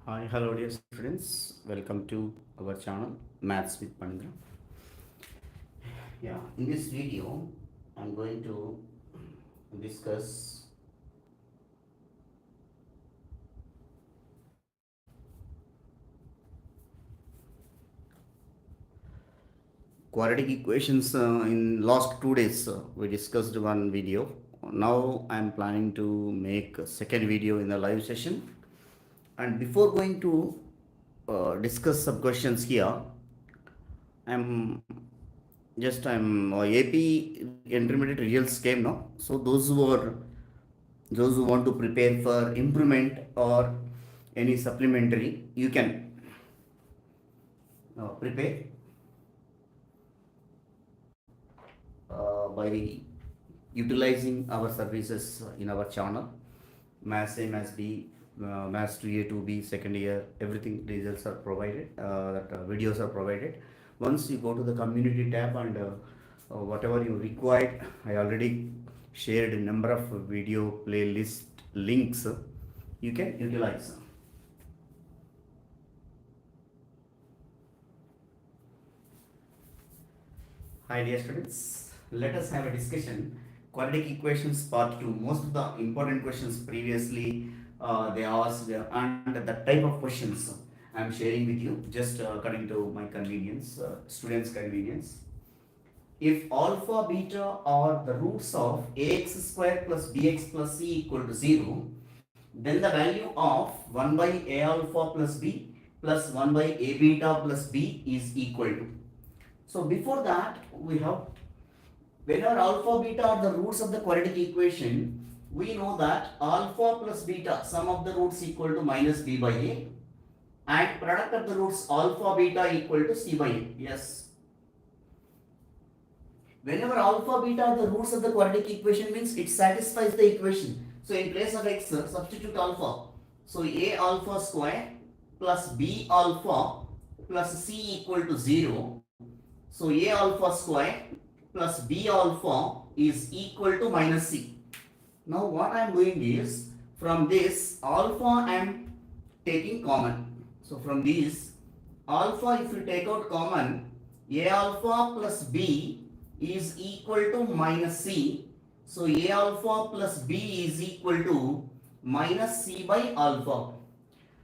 Hi, hello dear students. Welcome to our channel Maths with Pandra. Yeah, in this video, I'm going to discuss quadratic equations. In last 2 days, we discussed one video. Now I'm planning to make a second video in the live session. And before going to discuss some questions here, I'm I'm AP intermediate results came now. So those who want to prepare for improvement or any supplementary, you can prepare by utilizing our services in our channel. Mass A, Mass B, Mass 2A, 2B, second year, everything results are provided, videos are provided. Once you go to the community tab and whatever you required, I already shared a number of video playlist links you can utilize. Hi dear students, let us have a discussion. Quadratic equations part 2. Most of the important questions previously they asked and the type of questions I am sharing with you just according to my convenience, students' convenience. If alpha, beta are the roots of ax square plus bx plus c equal to 0, then the value of 1 by a alpha plus b plus 1 by a beta plus b is equal to. So before that, we have whenever alpha beta are the roots of the quadratic equation, we know that alpha plus beta, sum of the roots equal to minus b by a, and product of the roots alpha beta equal to c by a. Yes. Whenever alpha beta are the roots of the quadratic equation means it satisfies the equation. So in place of x, substitute alpha. So a alpha square plus b alpha plus c equal to 0. So a alpha square plus b alpha is equal to minus c. Now what I am doing is, from this alpha I am taking common. So from this alpha, if you take out common, a alpha plus b is equal to minus c. So a alpha plus b is equal to minus c by alpha.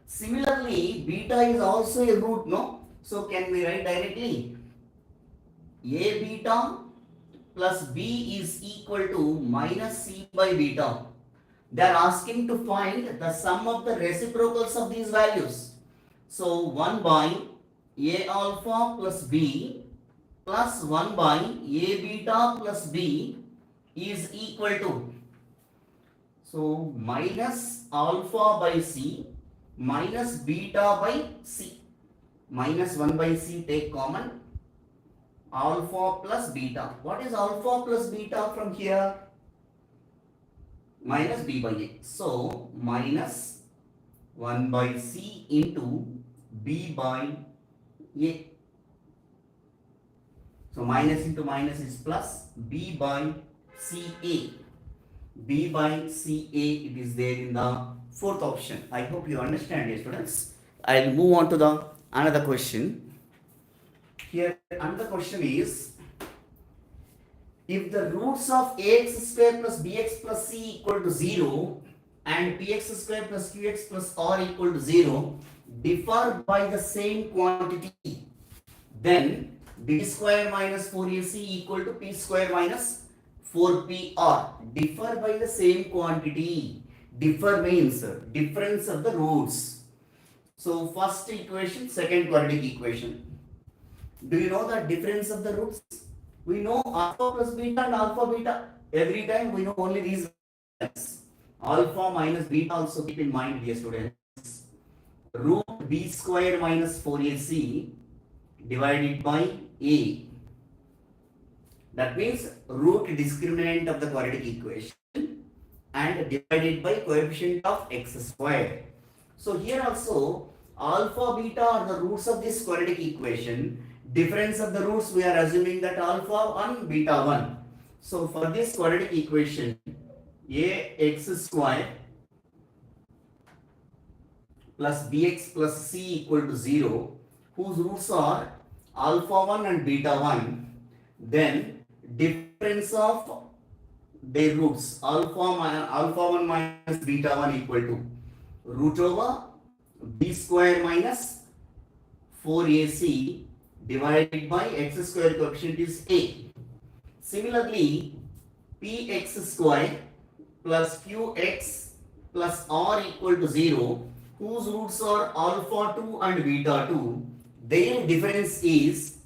Similarly, beta is also a root, no? So can we write directly? A beta plus b is equal to minus c by beta. They are asking to find the sum of the reciprocals of these values. So 1 by a alpha plus b plus 1 by a beta plus b is equal to, so minus alpha by c minus beta by c. Minus 1 by c take common, alpha plus beta. What is alpha plus beta from here? Minus b by a. So minus 1 by c into b by a. So minus into minus is plus, b by ca. B by ca, it is there in the fourth option. I hope you understand, dear students. I'll move on to the another question. Here another question is, if the roots of ax square plus bx plus c equal to 0 and px square plus qx plus r equal to 0 differ by the same quantity, then b square minus 4ac equal to p square minus 4pr. Differ by the same quantity. Differ means difference of the roots. So first equation, second quadratic equation. Do you know the difference of the roots? We know alpha plus beta and alpha beta. Every time we know only these values. Alpha minus beta also keep in mind, dear students. Root b square minus 4ac divided by a. That means root discriminant of the quadratic equation and divided by coefficient of x square. So here also alpha beta are the roots of this quadratic equation. Difference of the roots, we are assuming that alpha 1 beta 1. So for this quadratic equation, ax square plus bx plus c equal to 0, whose roots are alpha 1 and beta 1, then difference of their roots alpha 1 minus beta 1 equal to root over b square minus 4ac divided by x square coefficient is a. Similarly, px square plus qx plus r equal to 0, whose roots are alpha 2 and beta 2, their difference is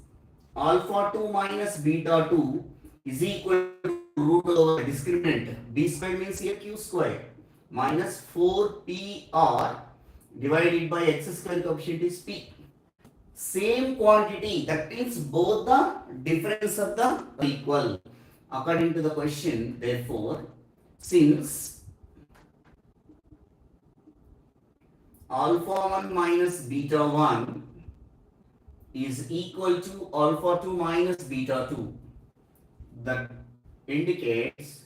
alpha 2 minus beta 2 is equal to root over discriminant b square means here q square minus 4pr divided by x square coefficient is p. Same quantity, that means both the difference of the equal according to the question. Therefore, since alpha 1 minus beta 1 is equal to alpha 2 minus beta 2, that indicates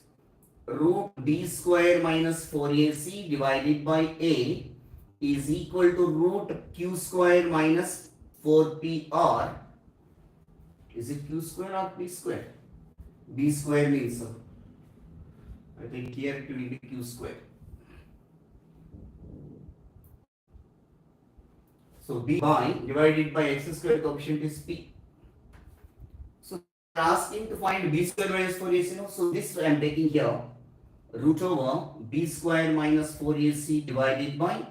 root b square minus 4ac divided by a is equal to root q square minus 4pr. Is it q square or p square? B square means, I think here it will be q square. So b by divided by x square coefficient is p. So they are asking to find b square minus 4ac. So this I am taking here root over b square minus 4ac divided by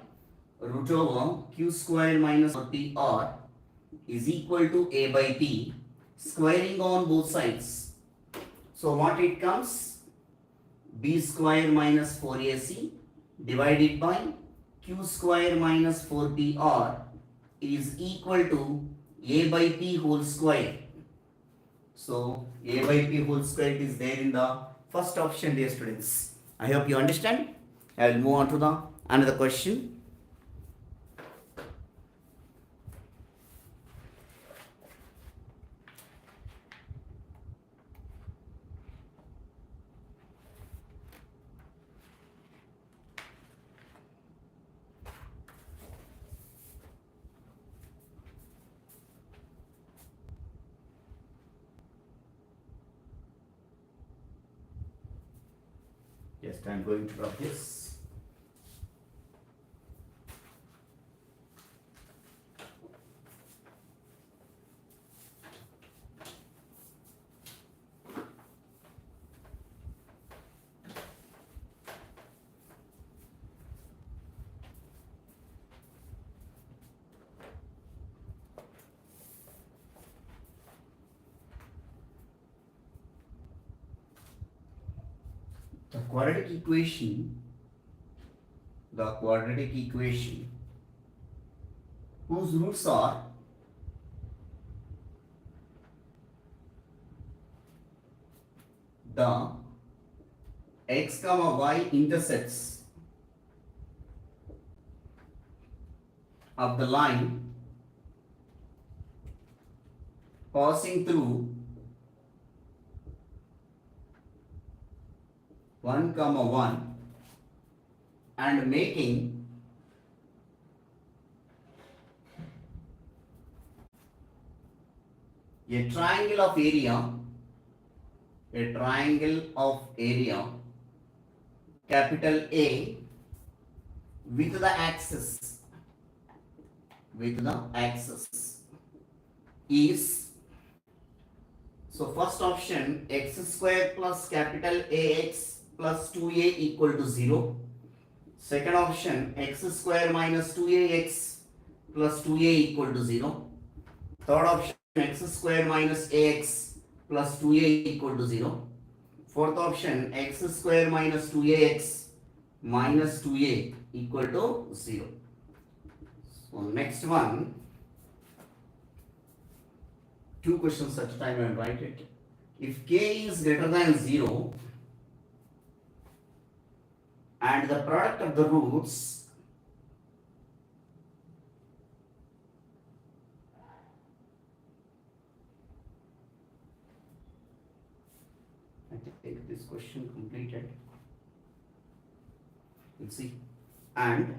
root over q square minus 4pr is equal to a by p, squaring on both sides. So what it comes? B square minus 4ac divided by q square minus 4pr is equal to a by p whole square. So a by p whole square is there in the first option, dear students. I hope you understand. I will move on to the another question. Just I am going to drop this. The quadratic equation whose roots are the x comma y intercepts of the line passing through 1 comma 1 and making a triangle of area capital A with the axis is, so first option x square plus capital AX plus 2a equal to 0. Second option x square minus 2ax plus 2a equal to 0. Third option x square minus ax plus 2a equal to 0. Fourth option x square minus 2ax minus 2a equal to 0. So next one, two questions at a time and write it. If k is greater than 0 and the product of the roots I take this question completed. We'll see. And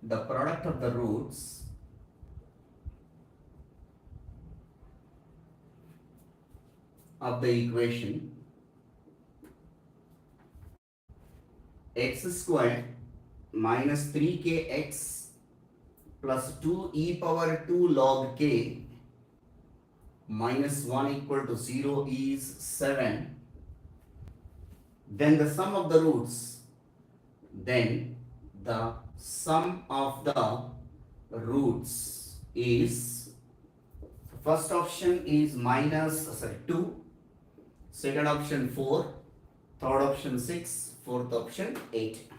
the product of the roots of the equation x squared minus 3kx plus 2 e power 2 log k minus 1 equal to 0 is 7. Then the sum of the roots, then the sum of the roots is, first option is minus 2, second option 4, third option 6, fourth option 8.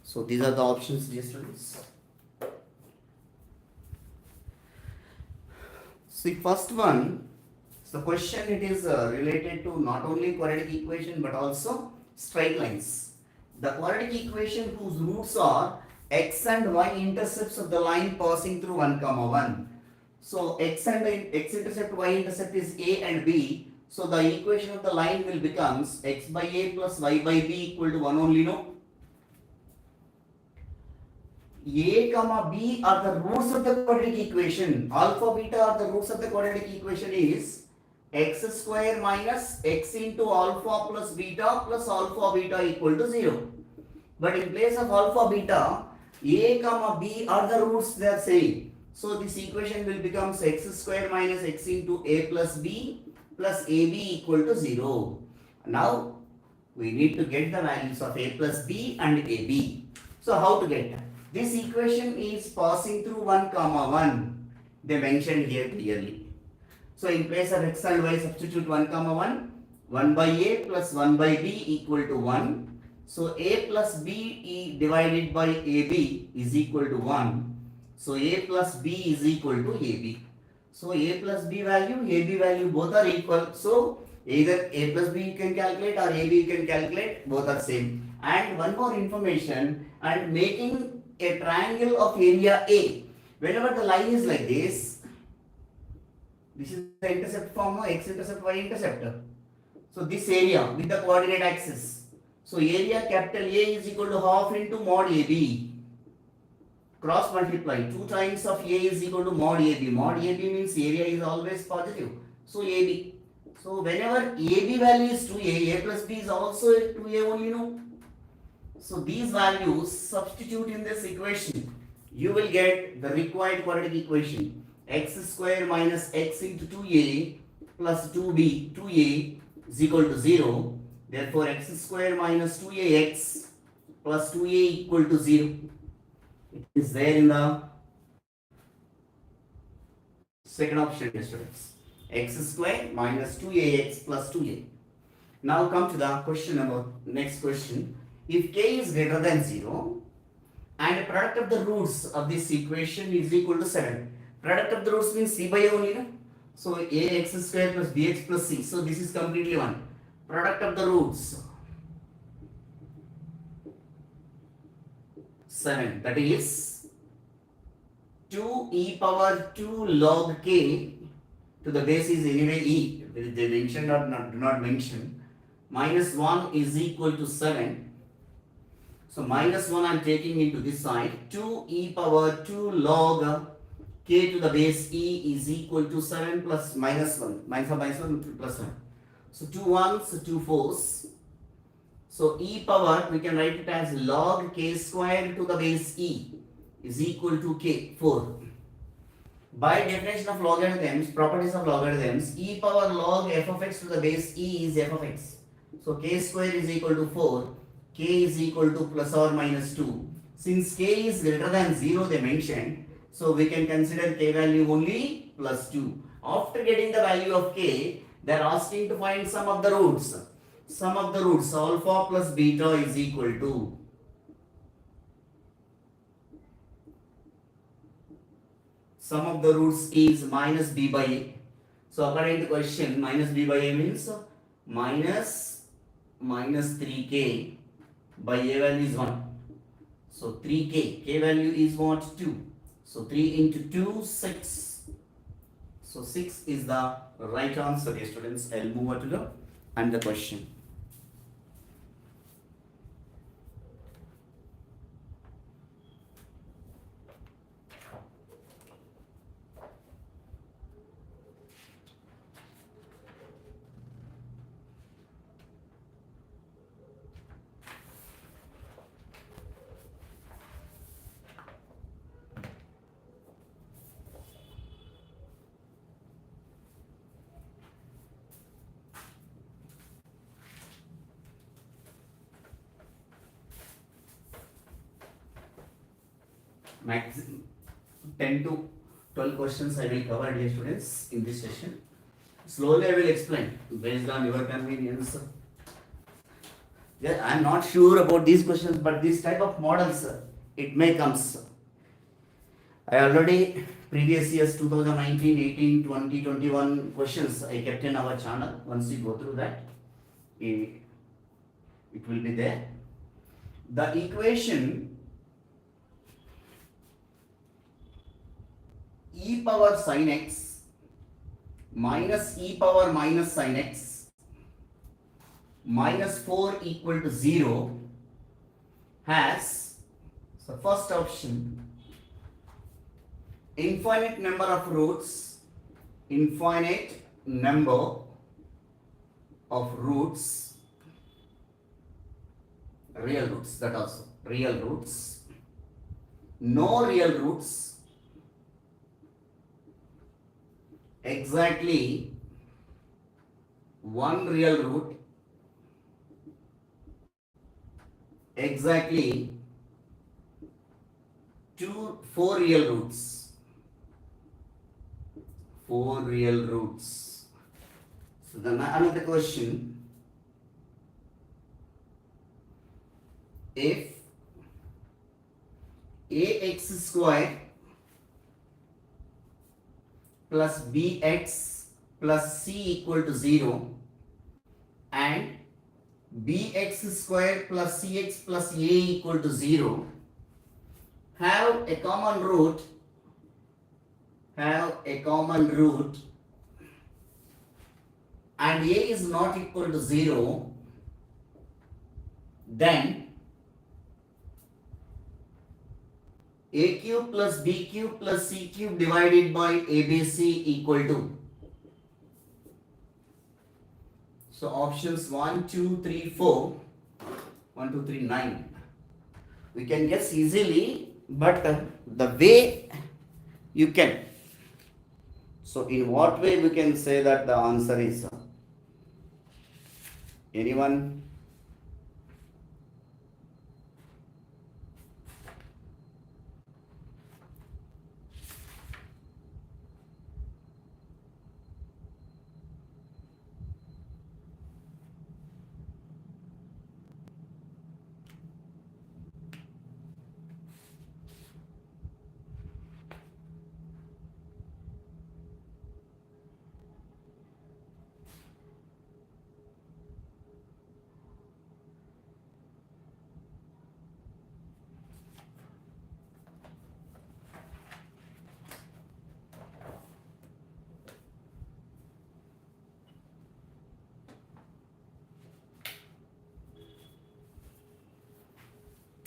So these are the options, dear students. See, first one, the question it is related to not only quadratic equation but also straight lines. The quadratic equation whose roots are x and y intercepts of the line passing through 1, 1. So x intercept, y intercept is a and b. So the equation of the line will becomes x by a plus y by b equal to 1 only, no? A comma b are the roots of the quadratic equation. Alpha beta are the roots of the quadratic equation is x square minus x into alpha plus alpha beta equal to 0. But in place of alpha beta, a comma b are the roots they are saying. So this equation will become x square minus x into a plus b plus ab equal to 0. Now we need to get the values of a plus b and ab. So how to get that? This equation is passing through 1, 1. They mentioned here clearly. So in place of x and y, substitute 1, 1. 1 by a plus 1 by b equal to 1. So a plus b divided by ab is equal to 1. So a plus b is equal to ab. So a plus b value, ab value both are equal. So either a plus b you can calculate or ab you can calculate, both are same. And one more information, and making a triangle of area A. Whenever the line is like this is the intercept form, x intercept, y intercept. So this area with the coordinate axis. So area capital A is equal to half into mod AB. Cross multiply 2 times of A is equal to mod AB. Mod AB means area is always positive. So AB. So whenever AB value is 2A, A plus B is also 2A only, no? So these values substitute in this equation. You will get the required quadratic equation. X square minus x into 2a plus 2b, 2a is equal to 0. Therefore, x square minus 2ax plus 2a equal to 0. It is there in the second option, students. X square minus 2ax plus 2a. Now come to the question number, next question. If k is greater than 0 and the product of the roots of this equation is equal to 7. Product of the roots means c by a only, no? So ax square plus bx plus c. So this is completely 1. Product of the roots 7. That is 2 e power 2 log k to the base is anyway e. They mentioned or not, do not mention. Minus 1 is equal to 7. So minus 1 I am taking into this side. 2 e power 2 log k to the base e is equal to 7 plus minus 1. Minus 1 plus 1. So 2 1s, 2 4s. So e power we can write it as log k square to the base e is equal to k, 4. By definition of logarithms, properties of logarithms, e power log f of x to the base e is f of x. So k square is equal to 4. K is equal to plus or minus 2. Since k is greater than 0 they mentioned, so we can consider k value only plus 2. After getting the value of k, they are asking to find sum of the roots. Sum of the roots alpha plus beta is equal to sum of the roots is minus b by a. So according to the question, minus b by a means minus 3k by a value is 1. So 3k, k value is what? 2. So 3 into 2, 6. So 6 is the right answer, dear students. I'll move on to the another question. max 10 to 12 questions I will cover, dear students, in this session. Slowly I will explain based on your convenience. Yeah, I am not sure about these questions, but this type of models, it may comes. I already previous years 2019, 18, 20, 21 questions I kept in our channel. Once you go through that, it will be there. The equation e power sin x minus e power minus sin x minus 4 equal to 0 has, so first option, infinite number of roots, infinite number of roots, real roots, that also, real roots, no real roots, exactly one real root, exactly four real roots, four real roots. So then another question, if ax square plus bx plus c equal to 0 and bx square plus cx plus a equal to 0 have a common root, and a is not equal to 0, then a cube plus b cube plus c cube divided by abc equal to, so options 1, 2, 3, 4, 1, 2, 3, 9. We can guess easily, but the way you can. So in what way we can say that the answer is? Anyone?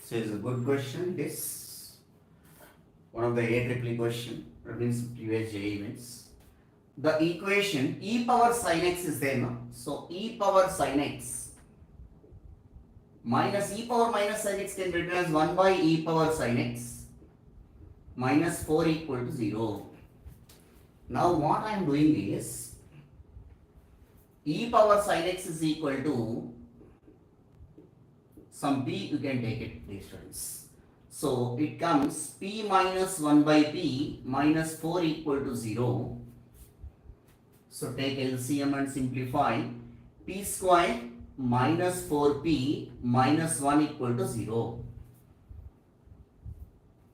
So it's a good question. This one of the AEEE question, that means previous JEE events. The equation e power sin x is there now. So e power sin x minus e power minus sin x can be written as 1 by e power sin x minus 4 equal to 0. Now what I am doing is e power sin x is equal to some p, you can take it, these students. So it comes p minus 1 by p minus 4 equal to 0. So take LCM and simplify. P square minus 4p minus 1 equal to 0.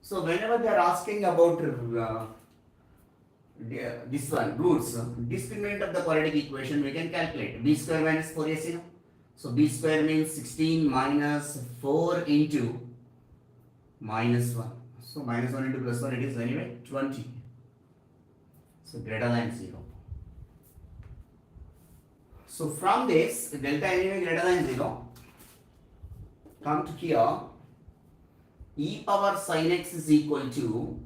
So whenever they are asking about this one, roots, discriminant of the quadratic equation, we can calculate. B square minus 4ac. So b square means 16 minus 4 into minus 1. So minus 1 into plus 1, it is anyway 20. So greater than 0. So from this, delta anyway greater than 0, come to here, e power sin x is equal to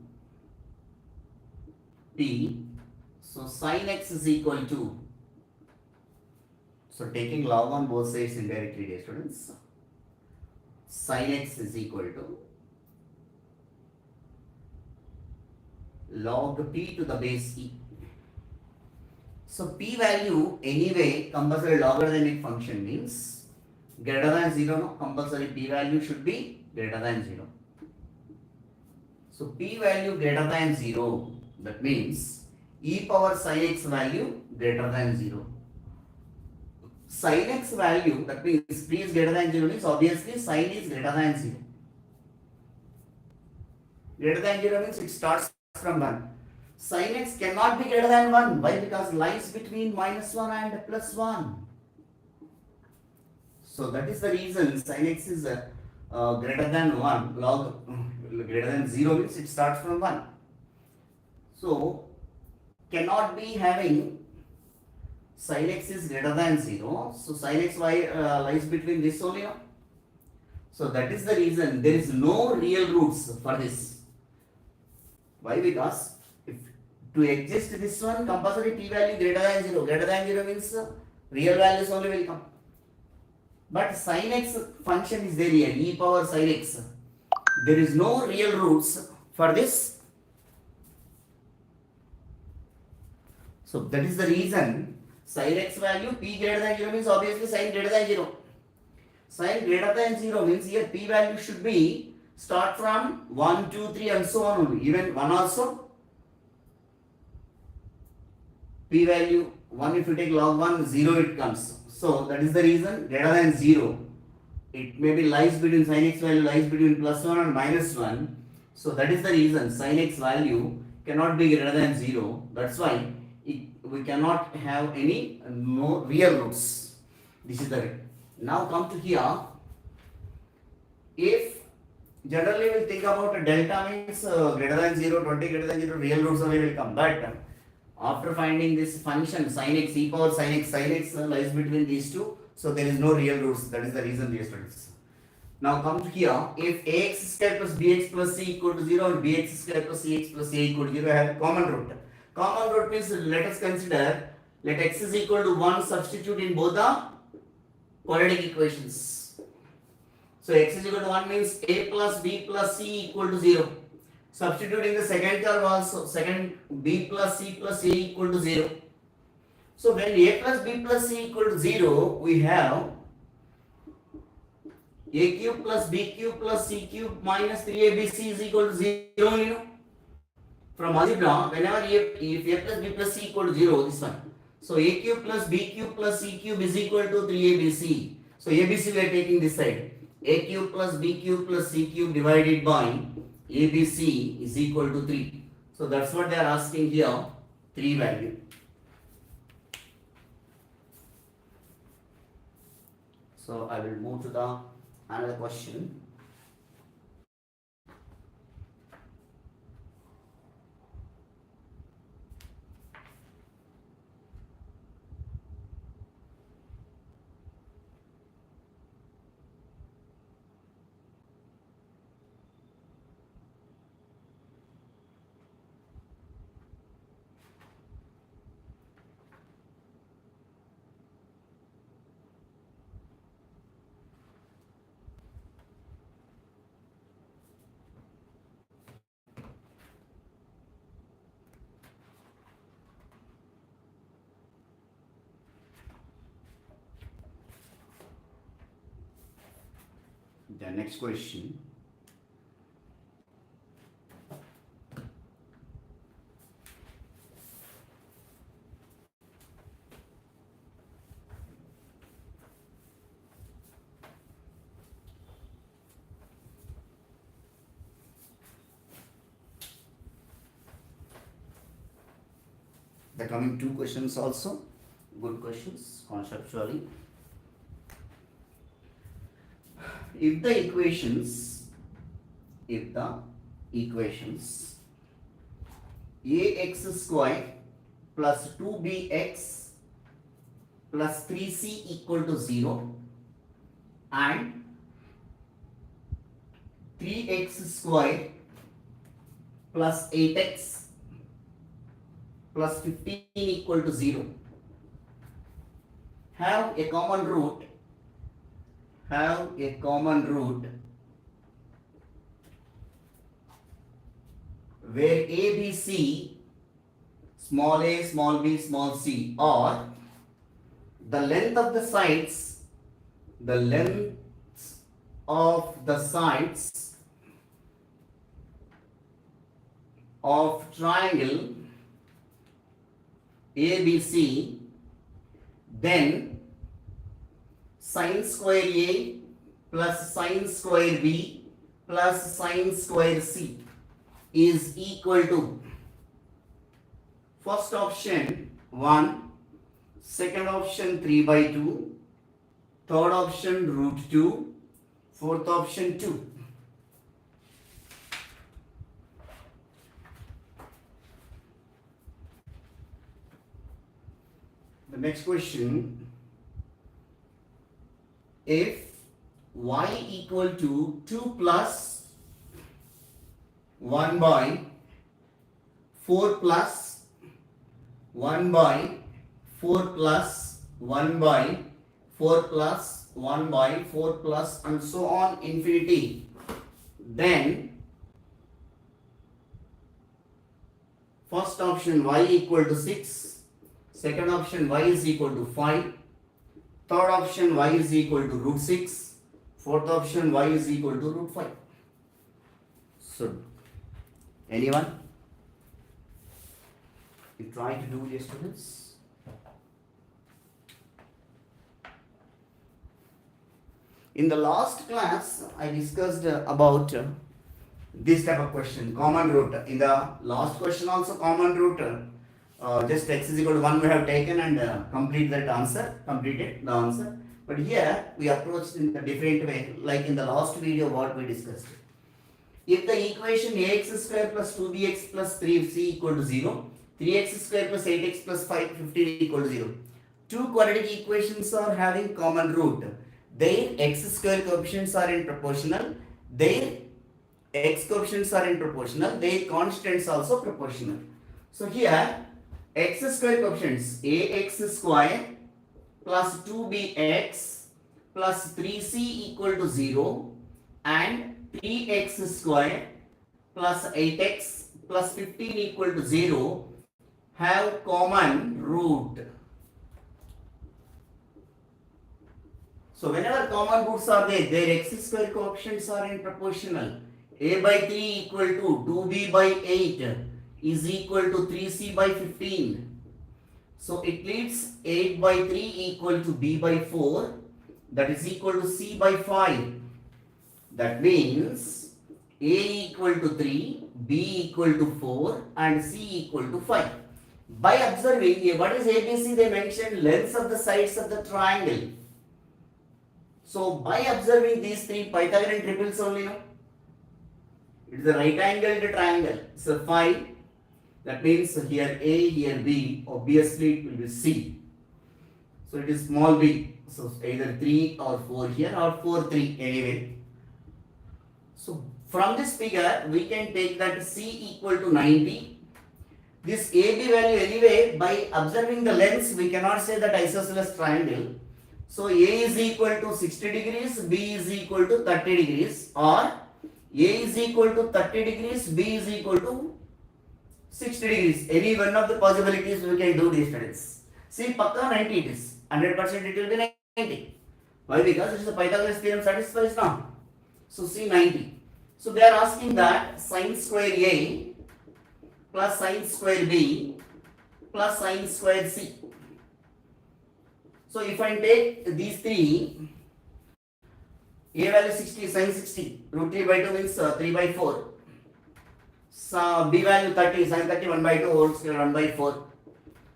p. So sin x is equal to, so taking log on both sides indirectly, dear students, sin x is equal to log p to the base e. So p value anyway compulsory logarithmic function means greater than 0, no? Compulsory p value should be greater than 0. So p value greater than 0, that means e power sin x value greater than 0. Sin x value, that means p is greater than 0 means obviously sin is greater than 0. Greater than 0 means it starts from 1. Sin x cannot be greater than 1. Why? Because lies between minus 1 and plus 1. So that is the reason sin x is greater than 1. Log greater than 0 means it starts from 1. So cannot be having sin x is greater than 0. So sin x lies between this only. No? So that is the reason there is no real roots for this. Why? Because if to exist this one, compulsory p value greater than 0. Greater than 0 means real values only will come. But sin x function is there here, e power sin x. There is no real roots for this. So that is the reason sin x value p greater than 0 means obviously sin greater than 0. Sin greater than 0 means here p value should be start from 1, 2, 3 and so on only. Even 1 also. P value 1 if you take log 1, 0 it comes. So that is the reason greater than 0. It may be lies between sin x value lies between plus 1 and minus 1. So that is the reason sin x value cannot be greater than 0. That's why we cannot have any no real roots. This is the way. Now come to here. If generally we'll think about a delta means greater than 0, 20 greater than 0, real roots only will come. But after finding this function sin x e power sin x lies between these two, so there is no real roots. That is the reason, dear students. Now come to here. If ax square plus bx plus c equal to 0 and bx square plus cx plus a equal to 0, I have common root. Common root means let us consider let x is equal to 1 substitute in both the quadratic equations. So x is equal to 1 means a plus b plus c equal to 0. Substituting the second term also, second b plus c plus a equal to 0. So when a plus b plus c equal to 0, we have a cube plus b cube plus c cube minus 3abc is equal to 0. You know, from algebra, whenever if a plus b plus c equal to 0, this one. So a cube plus b cube plus c cube is equal to 3abc. So abc we are taking this side. A cube plus b cube plus c cube divided by ABC is equal to 3. So that's what they are asking here, 3 value. So I will move to the another question. The next question. The coming 2 questions also good questions conceptually. If the equations ax square plus 2bx plus 3c equal to 0 and 3x square plus 8x plus 15 equal to 0 have a common root where a, b, c, small a, small b, small c, or the length of the sides of triangle ABC, then sine square A plus sine square B plus sine square C is equal to first option 1, second option 3 by 2, third option root 2, fourth option 2. The next question, if y equal to 2 plus 1 by 4 plus 1 by 4 plus 1 by 4 plus 1 by 4 plus and so on infinity, then first option y equal to 6, second option y is equal to 5, third option y is equal to root 6, fourth option y is equal to root 5. So, anyone? You try to do this, students. In the last class, I discussed about this type of question, common root. In the last question also common root, just x is equal to 1 we have taken and completed the answer. But here we approached in a different way, like in the last video what we discussed. If the equation ax square plus 2bx plus 3c equal to 0, 3x square plus 8x plus 15 equal to 0. Two quadratic equations are having common root. Their x square coefficients are in proportional. Their x coefficients are in proportional. Their constants also proportional. So here x square coefficients ax square plus 2bx plus 3c equal to 0 and 3x square plus 8x plus 15 equal to 0 have common root. So whenever common roots are there, their x square coefficients are in proportional. A by 3 equal to 2b by 8 is equal to 3c by 15. So it leaves 8 by 3 equal to b by 4, that is equal to c by 5. That means a equal to 3, b equal to 4 and c equal to 5. By observing, what is ABC? They mentioned lengths of the sides of the triangle. So by observing these three Pythagorean triples only, no? It is a right angled triangle. So 5. That means here A, here B. Obviously it will be C. So it is small b. So either 3 or 4 here or 4, 3 anyway. So from this figure we can take that C equal to 90. This AB value anyway, by observing the lengths we cannot say that isosceles triangle. So A is equal to 60 degrees, B is equal to 30 degrees, or A is equal to 30 degrees, B is equal to 60 degrees. Any one of the possibilities we can do these studies. See, pakka 90 it is. 100% it will be 90. Why? Because it is a Pythagoras theorem satisfies now. So see 90. So they are asking that sine square A plus sine square B plus sine square C. So if I take these three, A value 60, sine 60, root 3 by 2 means 3 by 4. So B value 30, sine 30, 1 by 2, whole square 1 by 4.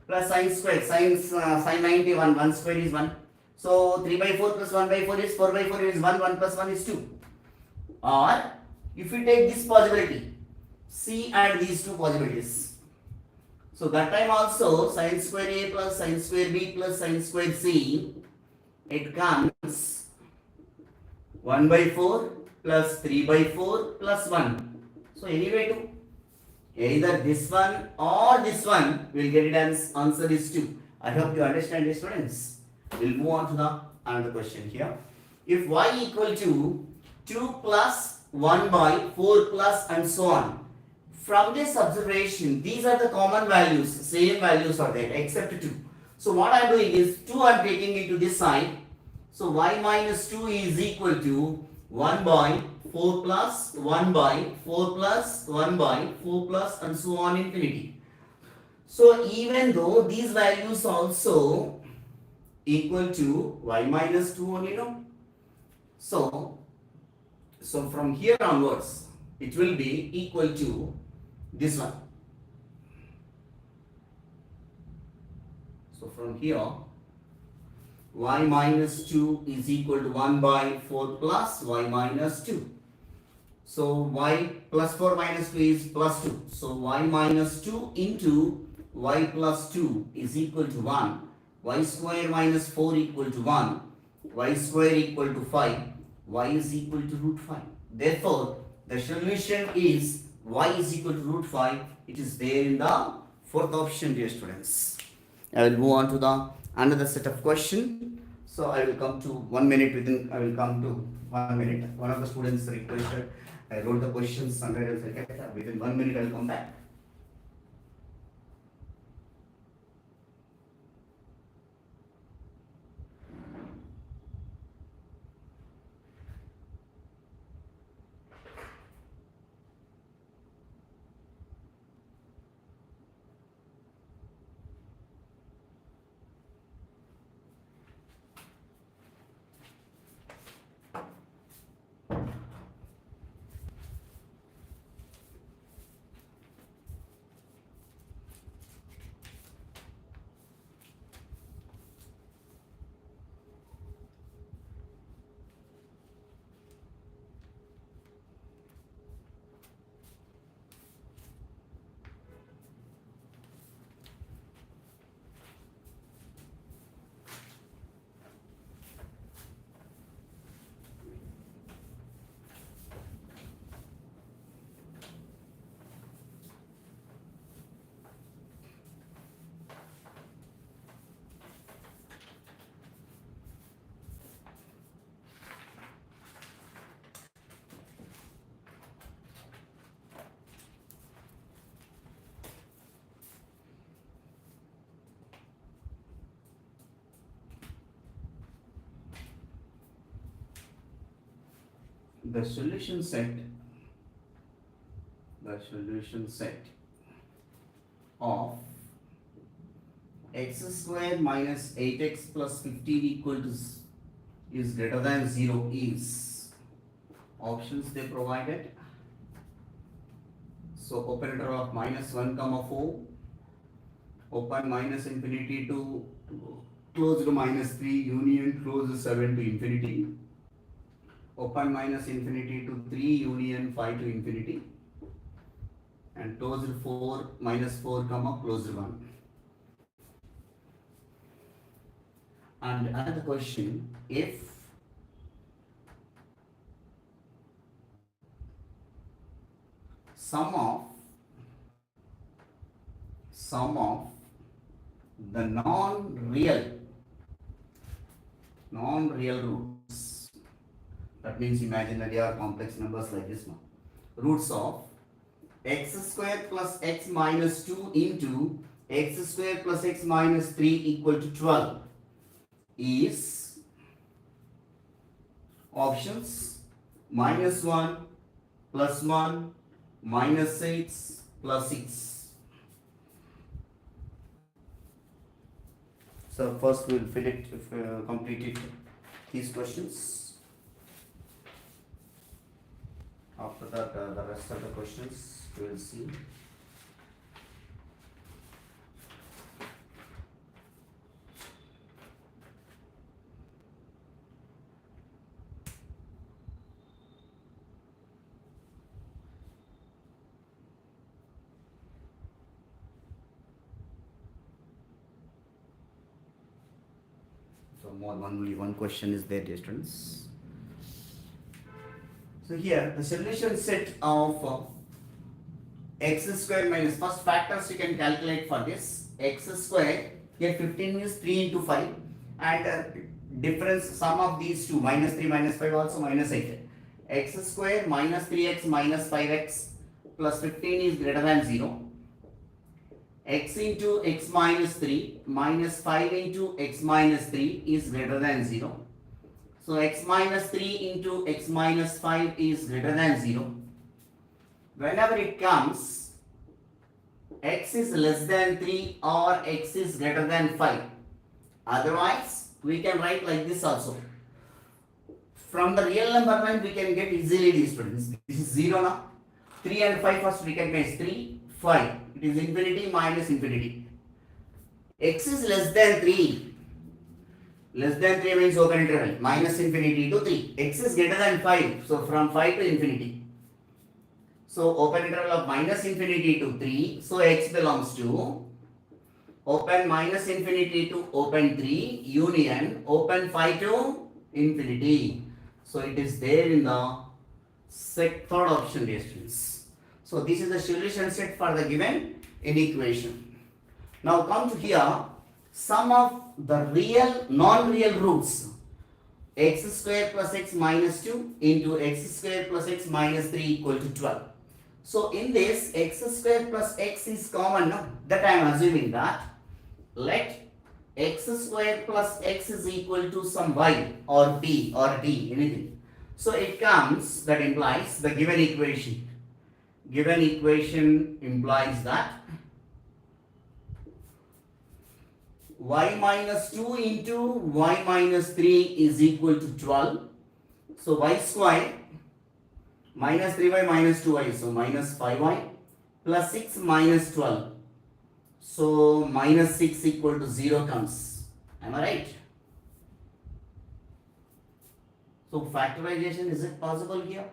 Plus sine square, sine 90, 1 square is 1. So 3 by 4 plus 1 by 4 is 4 by 4 is 1 plus 1 is 2. Or if we take this possibility, C and these two possibilities. So that time also sine square A plus sine square B plus sine square C, it comes 1 by 4 plus 3 by 4 plus 1. So anyway to either this one or this one will get it as answer is 2. I hope you understand this, students. We'll move on to the another question here. If y equal to 2 plus 1 by 4 plus and so on. From this observation, these are the common values, same values are there except 2. So what I am doing is 2 I am taking it to this side. So y minus 2 is equal to 1 by 4 plus 1 by 4 plus 1 by 4 plus and so on infinity. So even though these values also equal to y minus 2 only, no? So from here onwards it will be equal to this one. So from here y minus 2 is equal to 1 by 4 plus y minus 2. So y plus 4 minus 2 is plus 2. So y minus 2 into y plus 2 is equal to 1. Y square minus 4 equal to 1. Y square equal to 5. Y is equal to root 5. Therefore, the solution is y is equal to root 5. It is there in the fourth option, dear students. I will move on to the another set of question. So I will come to 1 minute within. I will come to 1 minute. One of the students requested. I wrote the questions somewhere else. Within 1 minute I will come back. The solution set of x square minus 8x plus 15 equal to is greater than 0 is options they provided. So operator of minus 1 comma 4, open minus infinity to close to minus 3, union close 7 to infinity, open minus infinity to 3, union 5 to infinity, and closed 4 minus 4 comma closed 1. And another question, if sum of the non-real roots, that means imaginary or complex numbers like this one, roots of x square plus x minus 2 into x square plus x minus 3 equal to 12 is options minus 1 plus 1 minus 6 plus 6. So first we will fill it, complete it, these questions. After that, the rest of the questions we will see. So only one question is there, dear students. So here the solution set of x square minus, first factors you can calculate for this. X square, here 15 means 3 into 5, and difference sum of these two, minus 3 minus 5 also minus 8. X square minus 3x minus 5x plus 15 is greater than 0. X into x minus 3 minus 5 into x minus 3 is greater than 0. So x minus 3 into x minus 5 is greater than 0. Whenever it comes, x is less than 3 or x is greater than 5. Otherwise, we can write like this also. From the real number line, we can get easily these students. This is 0 now. 3 and 5 first recognize 3, 5. It is infinity minus infinity. X is less than 3. Less than 3 means open interval. Minus infinity to 3. X is greater than 5. So from 5 to infinity. So open interval of minus infinity to 3. So x belongs to open minus infinity to open 3 union open 5 to infinity. So it is there in the third option, dear students. So this is the solution set for the given inequation. Now come to here, sum of the real non-real roots x square plus x minus 2 into x square plus x minus 3 equal to 12. So in this x square plus x is common now. That I am assuming that let x square plus x is equal to some y or b or d, anything. So it comes, that implies the given equation. Given equation implies that y minus 2 into y minus 3 is equal to 12. So y square minus 3y minus 2y, so minus 5y plus 6 minus 12. So minus 6 equal to 0 comes. Am I right? So factorization, is it possible here?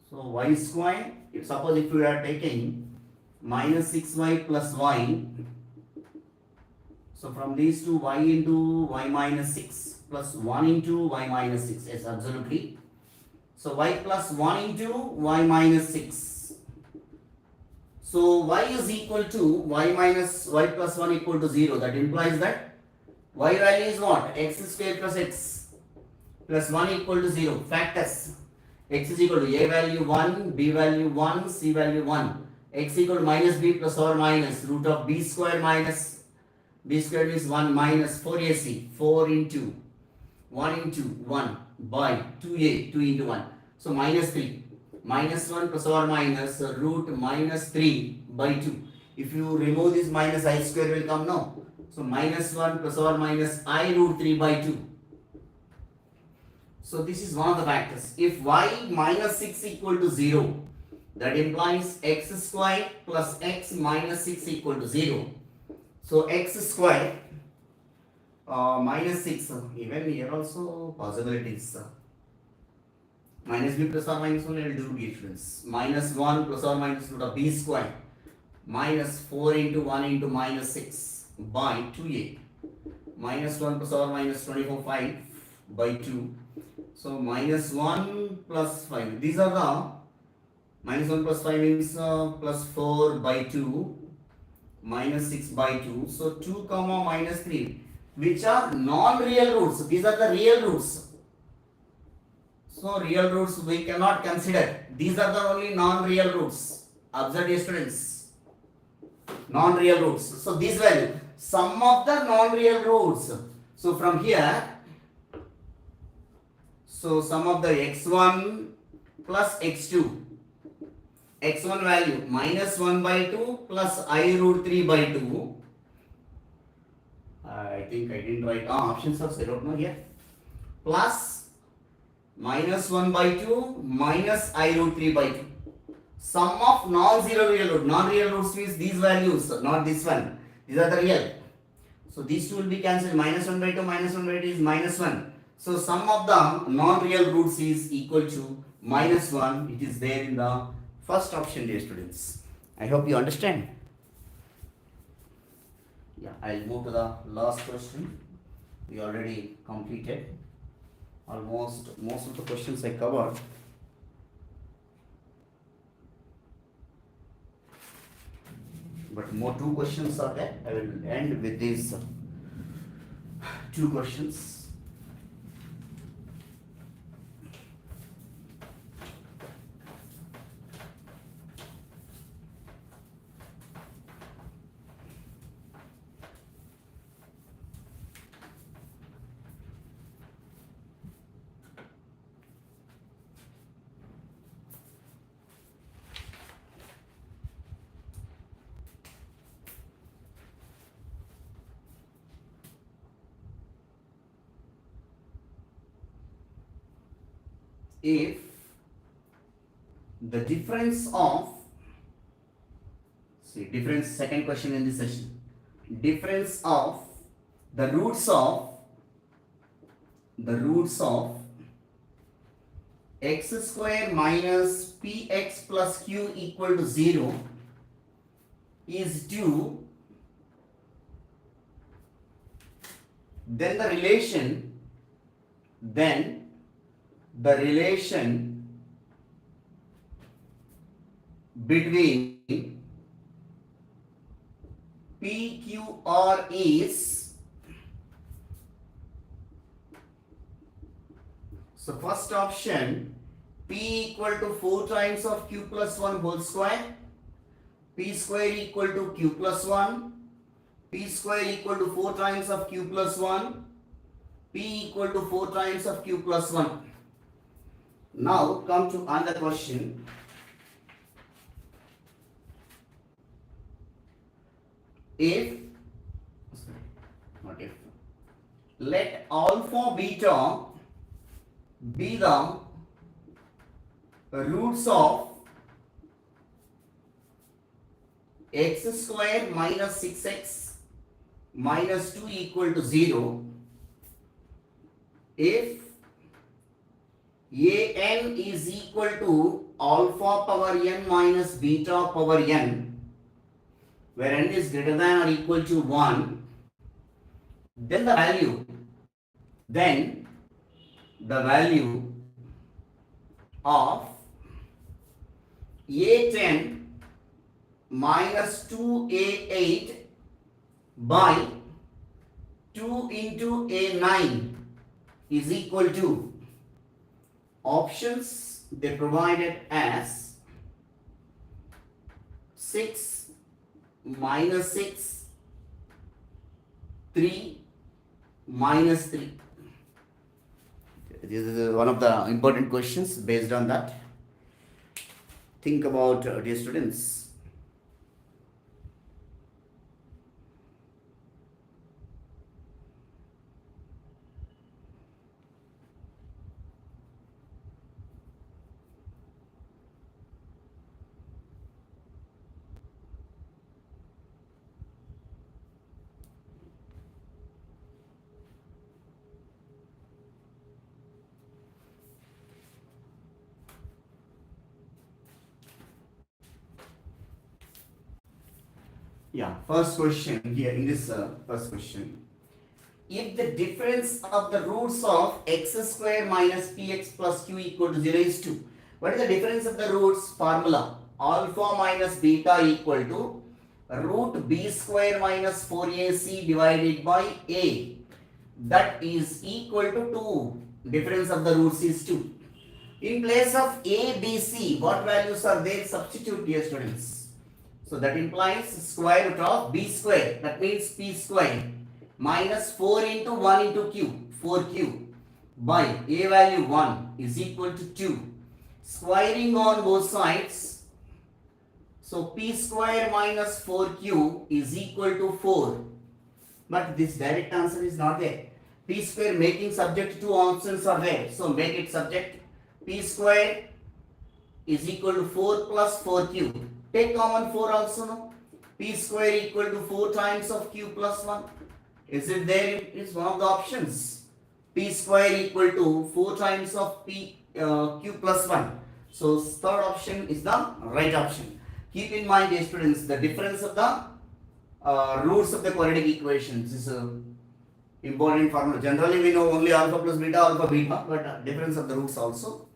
So y square, suppose if we are taking minus 6y plus y, so from these two, y into y minus 6 plus 1 into y minus 6, yes, absolutely. So y plus 1 into y minus 6. So y is equal to y minus y plus 1 equal to 0. That implies that y value is what? X square plus x plus 1 equal to 0. Factors. X is equal to a value 1, b value 1, c value 1. X equal to minus b plus or minus root of b square minus b square means 1 minus 4ac, 4 into 1 into 1 by 2a, 2 into 1. So minus 3. Minus 1 plus or minus root minus 3 by 2. If you remove this minus I square will come now. So minus 1 plus or minus I root 3 by 2. So this is one of the factors. If y minus 6 equal to 0, that implies x square plus x minus 6 equal to 0. So x square minus 6, even here also possibilities. Minus b plus or minus 1 will do difference. Minus 1 plus or minus root of b square minus 4 into 1 into minus 6 by 2a. Minus 1 plus or minus 24, 5 by 2. So minus 1 plus 5. These are the minus 1 plus 5 means plus 4 by 2 minus 6 by 2. So 2 comma minus 3, which are non-real roots. These are the real roots. So real roots we cannot consider. These are the only non-real roots. Observe, dear students. Non-real roots. So this value, sum of the non-real roots. So from here, so sum of the x1 plus x2. x1 value minus 1 by 2 plus I root 3 by 2. I think I didn't write options also, I don't know here. Plus minus 1 by 2 minus I root 3 by 2. Sum of non-zero real root. Non-real roots means these values, not this one. These are the real. So these two will be cancelled. Minus 1 by 2 minus 1 by 2 is minus 1. So sum of the non-real roots is equal to minus 1. It is there in the first option, dear students. I hope you understand. Yeah, I'll move to the last question. We already completed. Almost most of the questions I covered. But more 2 questions are there. I will end with these 2 questions. if the difference of, see, difference, second question in this session, difference of the roots of x square minus px plus q equal to 0 is due, then the relation between PQR is, so first option, P equal to 4 times of Q plus 1 whole square, P square equal to Q plus 1, P square equal to 4 times of Q plus 1, P equal to 4 times of Q plus 1. Now come to another question. If, not if, let alpha beta be the roots of x square minus 6x minus 2 equal to 0, if an is equal to alpha power n minus beta power n, where n is greater than or equal to 1, then the value of a10 minus 2a8 by 2 into a9 is equal to, options they provided as 6 minus 6, 3 minus 3. This is one of the important questions. Based on that, think about, dear students. Yeah, first question here in this first question. If the difference of the roots of x square minus px plus q equal to 0 is 2, what is the difference of the roots? Formula, alpha minus beta equal to root b square minus 4ac divided by a, that is equal to 2. Difference of the roots is 2. In place of a, b, c, what values are there? Substitute, dear students. So that implies square root of b square, that means p square, minus 4 into 1 into q, 4q, by a value 1 is equal to 2. Squaring on both sides, so p square minus 4q is equal to 4. But this direct answer is not there. P square making subject, two options are there. So make it subject. P square is equal to 4 plus 4q. Take common 4 also now. P square equal to 4 times of q plus 1. Is it there? It is one of the options. P square equal to 4 times of q plus 1. So third option is the right option. Keep in mind, dear students, the difference of the roots of the quadratic equations is important formula. Generally we know only alpha plus beta, but difference of the roots also.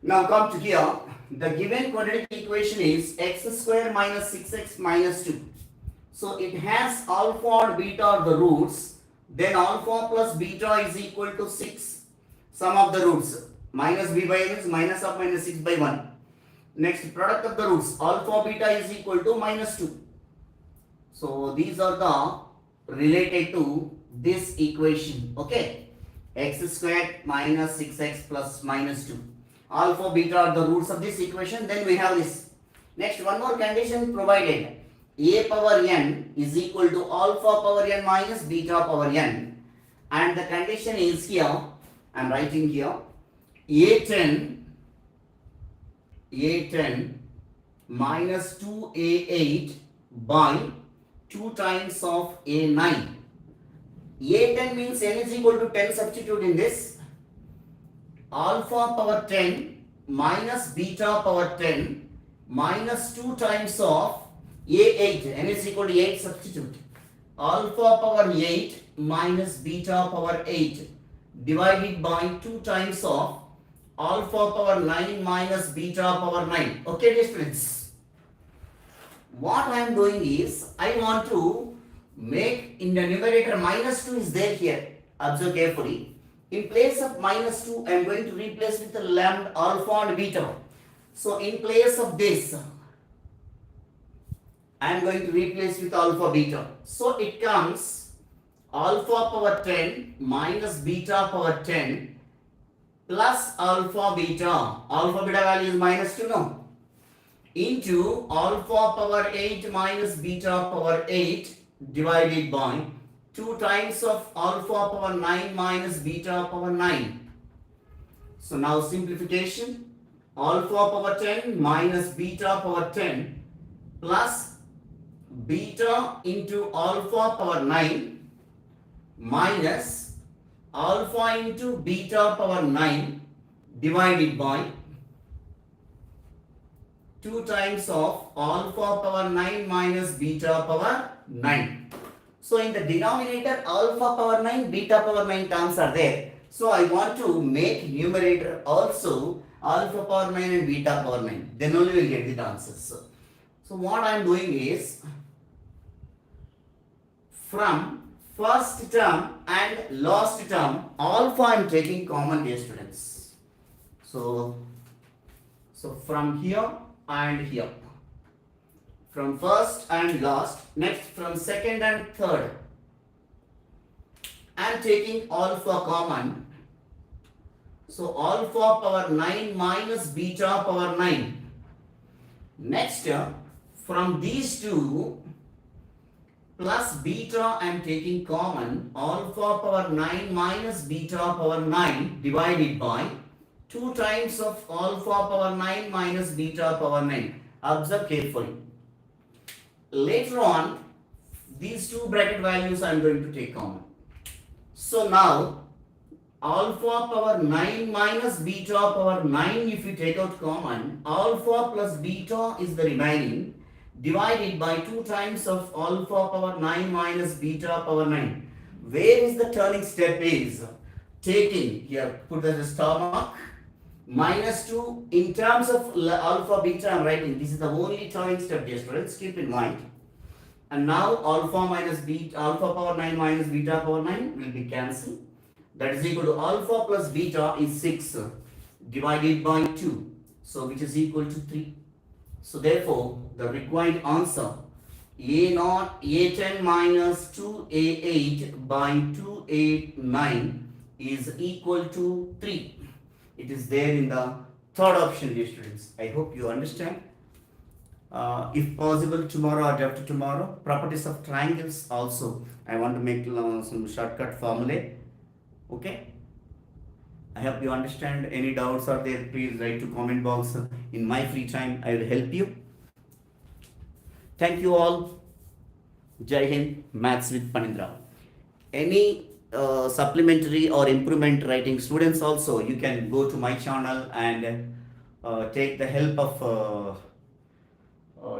Now come to here. The given quadratic equation is x square minus 6x minus 2. So it has alpha or beta are the roots. Then alpha plus beta is equal to 6. Sum of the roots. Minus b by n is minus of minus 6 by 1. Next, product of the roots. Alpha beta is equal to minus 2. So these are the related to this equation. Okay. X square minus 6x plus minus 2. Alpha beta are the roots of this equation. Then we have this. Next, one more condition provided. A power n is equal to alpha power n minus beta power n. And the condition is here. I am writing here. A10 minus 2A8 by 2 times of A9. A10 means n is equal to 10, substitute in this. Alpha power 10 minus beta power 10 minus 2 times of A8, n is equal to 8, substitute. Alpha power 8 minus beta power 8 divided by 2 times of alpha power 9 minus beta power 9. Okay, dear students. What I am doing is, I want to make in the numerator minus 2 is there here. Observe carefully. In place of minus 2, I am going to replace with the lambda, alpha and beta. So in place of this, I am going to replace with alpha beta. So it comes alpha power 10 minus beta power 10 plus alpha beta. Alpha beta value is minus 2, no? Into alpha power 8 minus beta power 8 divided by 2 times of alpha power 9 minus beta power 9. So now simplification. Alpha power 10 minus beta power 10 plus beta into alpha power 9 minus alpha into beta power 9 divided by 2 times of alpha power 9 minus beta power 9. So in the denominator, alpha power 9, beta power 9 terms are there. So I want to make numerator also alpha power 9 and beta power 9. Then only we will get the answers. So what I am doing is, from first term and last term, alpha I am taking common, dear students. So from here and here, from first and last, next from second and third, I am taking alpha common. So alpha power 9 minus beta power 9. Next, from these two plus beta I am taking common. Alpha power 9 minus beta power 9 divided by 2 times of alpha power 9 minus beta power 9. Observe carefully. Later on, these two bracket values I am going to take common. So now, alpha power 9 minus beta power 9, if you take out common, alpha plus beta is the remaining, divided by 2 times of alpha power 9 minus beta power 9. Where is the turning step is? Taking, here put the star mark, minus 2 in terms of alpha beta I am writing. This is the only turning step, dear students, keep in mind. And now alpha minus beta, alpha power 9 minus beta power 9 will be cancelled. That is equal to alpha plus beta is 6 divided by 2. So which is equal to 3. So therefore the required answer A10 minus 2A8 by 289 is equal to 3. It is there in the third option, dear students. I hope you understand. If possible, tomorrow or after tomorrow, properties of triangles also I want to make some shortcut formulae. Okay, I hope you understand. Any doubts are there, please write to comment box. In my free time I will help you. Thank you all. Jai Hind. Maths with Panindra. Any supplementary or improvement writing students also, you can go to my channel and take the help of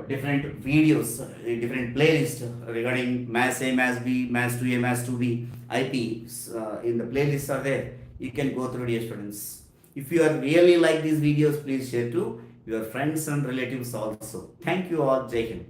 different videos, different playlists regarding Maths A, Maths B, Maths 2A, Maths 2B, IPs. In the playlists are there. You can go through, dear students. If you are really like these videos, please share to your friends and relatives also. Thank you all. Jai Hind.